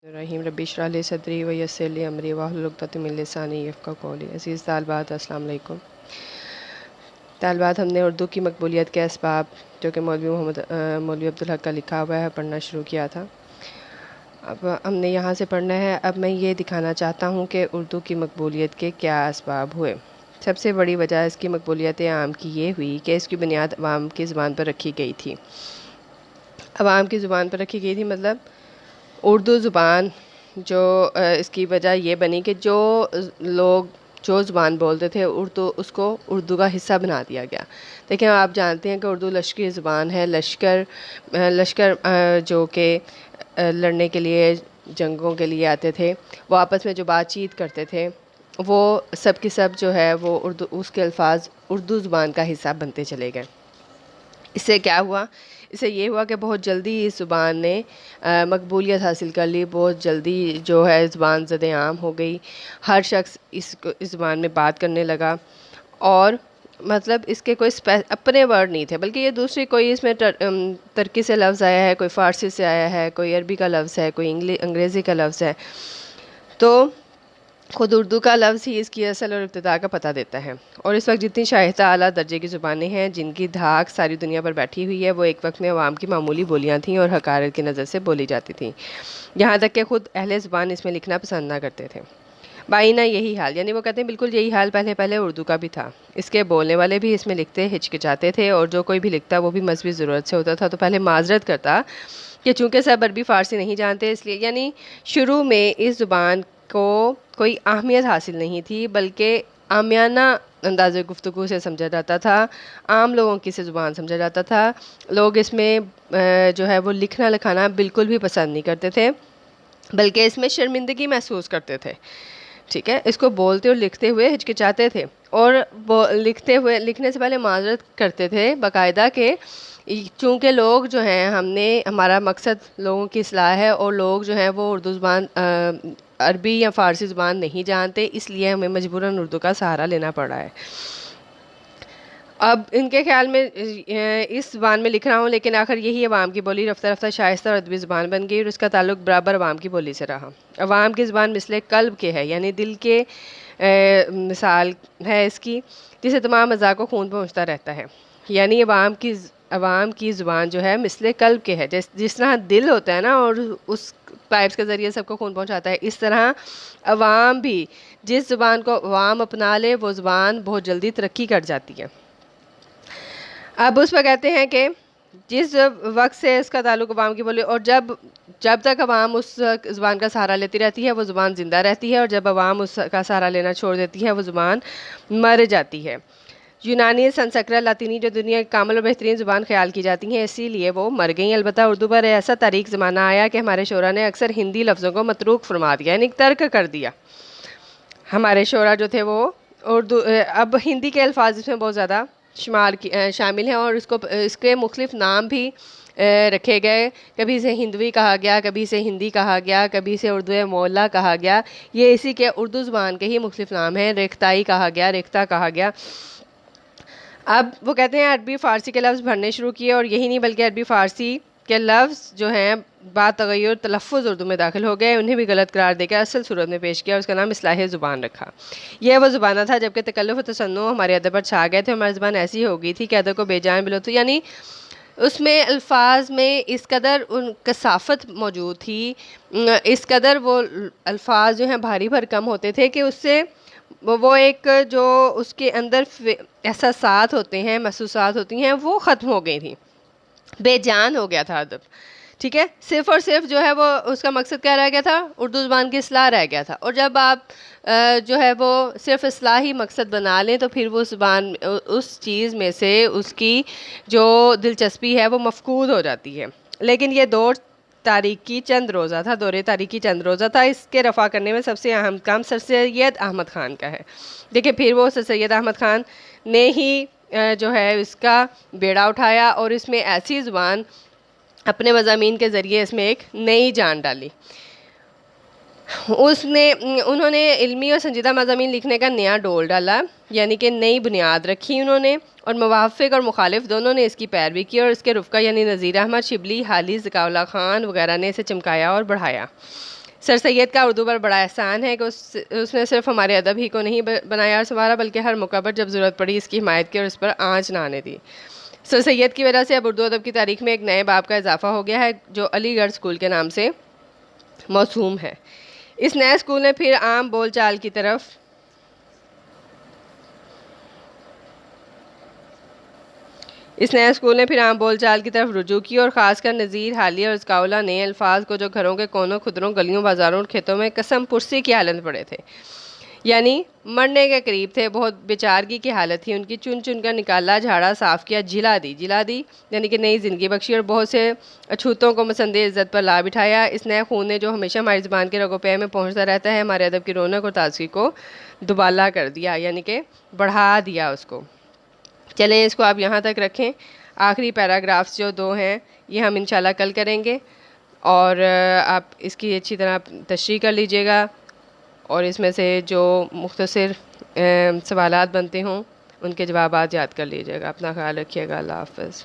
रहीम रब्बी इश्रह ली सदरी व यस्सिर ली अमरी वाहलुल उक़दतम मिन लिसानी यफ़क़हू क़ौली। अज़ीज़ तालिबात अस्सलाम वालेकुम। तालिबात, हमने उर्दू की मकबूलियत के असबाब जो कि मौलवी अब्दुल हक का लिखा हुआ है पढ़ना शुरू किया था। अब हमने यहाँ से पढ़ना है। अब मैं ये दिखाना चाहता हूँ कि उर्दू की मकबूलियत के क्या असबाब हुए। सबसे बड़ी वजह इसकी मकबूलियत आम की ये हुई कि इसकी बुनियाद अवाम की ज़ुबान पर रखी गई थी। अवाम की ज़ुबान पर रखी गई थी मतलब उर्दू ज़ुबान जो इसकी वजह ये बनी कि जो लोग जो ज़ुबान बोलते थे उर्दू, उसको उर्दू का हिस्सा बना दिया गया। देखिए, आप जानते हैं कि उर्दू लश्करी ज़ुबान है। लश्कर जो कि लड़ने के लिए, जंगों के लिए आते थे, वो आपस में जो बातचीत करते थे, वो सब की सब जो है वो उर्दू, उसके अल्फाज उर्दू ज़ुबान का हिस्सा बनते चले गए। इससे क्या हुआ? इससे ये हुआ कि बहुत जल्दी इस ज़ुबान ने मकबूलियत हासिल कर ली। बहुत जल्दी जो है ज़ुबान ज़द-ए-आम हो गई। हर शख्स इस ज़ुबान में बात करने लगा और मतलब इसके कोई अपने वर्ड नहीं थे, बल्कि ये दूसरी कोई इसमें तुर्की से लफ्ज़ आया है, कोई फ़ारसी से आया है, कोई अरबी का लफ्ज़ है, कोई अंग्रेज़ी का लफ्ज़ है। तो खुद उर्दू का लफ्ज़ ही इसकी असल और इब्तिदा का पता देता है। और इस वक्त जितनी शाइस्ता आला दर्जे की ज़ुबानें हैं जिनकी धाक सारी दुनिया पर बैठी हुई है, वो एक वक्त में अवाम की मामूली बोलियां थीं और हकारत की नज़र से बोली जाती थीं। यहाँ तक कि खुद अहले ज़ुबान इसमें लिखना पसंद ना करते थे। बाइना यही हाल, यानी वो कहते हैं बिल्कुल यही हाल पहले पहले उर्दू का भी था। इसके बोलने वाले भी इसमें लिखते हिचकिचाते थे और जो कोई भी लिखता वो भी मजहबी ज़रूरत से होता था, तो पहले माजरत करता कि चूँकि सब अरबी फ़ारसी नहीं जानते, इसलिए यानी शुरू में इस ज़ुबान को कोई अहमियत हासिल नहीं थी, बल्कि आमियाना अंदाज़े गुफ्तगू से समझा जाता था, आम लोगों की से ज़ुबान समझा जाता था। लोग इसमें जो है वो लिखना लिखाना बिल्कुल भी पसंद नहीं करते थे, बल्कि इसमें शर्मिंदगी महसूस करते थे। ठीक है, इसको बोलते और लिखते हुए हिचकिचाते थे और लिखने से पहले माजरत करते थे बाकायदा के, चूँकि लोग जो हैं, हमारा मकसद लोगों की इस्लाह है और लोग जो हैं वो उर्दू ज़ुबान अरबी या फ़ारसी ज़ुबान नहीं जानते, इसलिए हमें मजबूरन उर्दू का सहारा लेना पड़ रहा है। अब इनके ख़्याल में इस ज़ुबान में लिख रहा हूँ, लेकिन आखिर यही अवाम की बोली रफ्ता रफ्ता शाइस्ता और अदबी ज़ुबान बन गई और उसका ताल्लुक बराबर अवाम की बोली से रहा। अवाम की ज़ुबान मिसले क़ल्ब के है, यानी दिल के मिसाल है इसकी, जिसे तमाम अज़ा को खून पहुँचता रहता है। यानी अवाम की ज़ुबान जो है मिसले क़ल्ब के है, जिस तरह दिल होता है ना और उस पाइप्स के ज़रिए सबको खून पहुँचाता है, इस तरह अवाम भी जिस ज़ुबान को अवाम अपना ले, वो ज़ुबान बहुत जल्दी तरक्की कर जाती है। अब उस पर कहते हैं कि जिस वक्त से इसका ताल्लुक अवाम की बोली, और जब जब तक अवाम उस ज़ुबान का सहारा लेती रहती है, वो ज़ुबान ज़िंदा रहती है, और जब अवाम उसका सहारा लेना छोड़ देती है, वो ज़ुबान मर जाती है। यूनानी, संस्कृत, लातीनी जो दुनिया की कामिल और बेहतरीन ज़ुबान ख्याल की जाती हैं, इसीलिए वो मर गई। अलबत्ता उर्दू पर ऐसा तारीख ज़माना आया कि हमारे शोरा ने अक्सर हिंदी लफ्ज़ों को मतरूक फरमा दिया, यानी तर्क कर दिया। हमारे शोरा जो थे वो उर्दू, अब हिंदी के अल्फाज इसमें बहुत ज़्यादा शामिल हैं और इसके मुख्तलिफ नाम भी रखे गए। कभी इसे हिंदवी कहा गया, कभी इसे हिंदी कहा गया, कभी इसे उर्दू मोहल्ला कहा गया। ये इसी के उर्दू ज़ुबान के ही मुख्तलिफ नाम हैं। रेख्ताई कहा गया, रेख्ता कहा गया। अब वो कहते हैं अरबी फ़ारसी के लफ्ज़ भरने शुरू किए, और यही नहीं बल्कि अरबी फ़ारसी के लफ्ज़ जो हैं बातग़य्युर तलफ़्फ़ुज़ उर्दू में दाखिल हो गए, उन्हें भी गलत करार देकर असल सूरत में पेश किया और उसका नाम इस्लाह ज़ुबान रखा। यह वो ज़माना था जबकि तकल्लुफ़ और तसन्नुअ हमारे अदब पर छा गए थे। हमारी ज़ुबान ऐसी हो गई थी कि अदब को बेजान बिलो, तो यानी उसमें अल्फाज में इस कदर कसाफ़त मौजूद थी, इस कदर वो अल्फाज जो हैं भारी भरकम होते थे कि उससे वो एक जो उसके अंदर एहसासात होते हैं, महसूसात होती हैं, वो ख़त्म हो गई थी, बेजान हो गया था अदब। ठीक है, सिर्फ़ और सिर्फ जो है वो उसका मकसद क्या रह गया था, उर्दू ज़ुबान की इस्लाह रह गया था। और जब आप जो है वो सिर्फ इस्लाह ही मकसद बना लें, तो फिर वो ज़ुबान उस चीज़ में से उसकी जो दिलचस्पी है वो मफ़कूद हो जाती है। लेकिन ये दौरे तारीख़ी चंद रोज़ा था। इसके रफ़ा करने में सबसे अहम काम सर सैयद अहमद ख़ान का है। देखिए, फिर वो सर सैयद अहमद ख़ान ने ही जो है इसका बेड़ा उठाया और इसमें ऐसी ज़ुबान अपने मज़ामीन के ज़रिए इसमें एक नई जान डाली। उन्होंने इल्मी और संजीदा मज़ामीन लिखने का नया डोल डाला, यानी कि नई बुनियाद रखी उन्होंने, और मुवाफ़िक़ और मुखालिफ दोनों ने इसकी पैरवी की, और इसके रुफ़क़ा यानी नज़ीर अहमद, शिबली, हाली, ज़िका उल्लाह ख़ान वगैरह ने इसे चमकाया और बढ़ाया। سر سید کا اردو پر بڑا احسان ہے کہ اس نے صرف ہمارے ادب ہی کو نہیں بنایا اور سنوارا بلکہ ہر موقع پر جب ضرورت پڑی اس کی حمایت کی اور اس پر آنچ نہ آنے دی۔ سر سید کی وجہ سے اب اردو ادب کی تاریخ میں ایک نئے باب کا اضافہ ہو گیا ہے جو علی گڑھ اسکول کے نام سے موسوم ہے۔ اس نئے اسکول نے پھر عام بول چال کی طرف رجوع کی اور خاص کر نذیر، حالیہ اور اسکاؤلا نئے الفاظ کو جو گھروں کے کونوں، خدروں، گلیوں، بازاروں اور کھیتوں میں قسم پرسی کی حالت میں پڑے تھے، یعنی مرنے کے قریب تھے، بہت بیچارگی کی حالت تھی، ان کی چن چن کر نکالا، جھاڑا، صاف کیا، جلا دی یعنی کہ نئی زندگی بخشی اور بہت سے اچھوتوں کو مسند عزت پر لا بٹھایا۔ اس نئے خون نے جو ہمیشہ ہماری زبان کے رگوں پے میں پہنچتا رہتا ہے، ہمارے ادب کی رونق اور تازگی کو دوبالا کر دیا، یعنی کہ بڑھا دیا اس کو۔ چلیں اس کو آپ یہاں تک رکھیں۔ آخری پیراگرافز جو 2 ہیں یہ ہم انشاءاللہ کل کریں گے، اور آپ اس کی اچھی طرح تشریح کر لیجئے گا، اور اس میں سے جو مختصر سوالات بنتے ہوں ان کے جوابات یاد کر لیجئے گا۔ اپنا خیال رکھیے گا۔ اللہ حافظ۔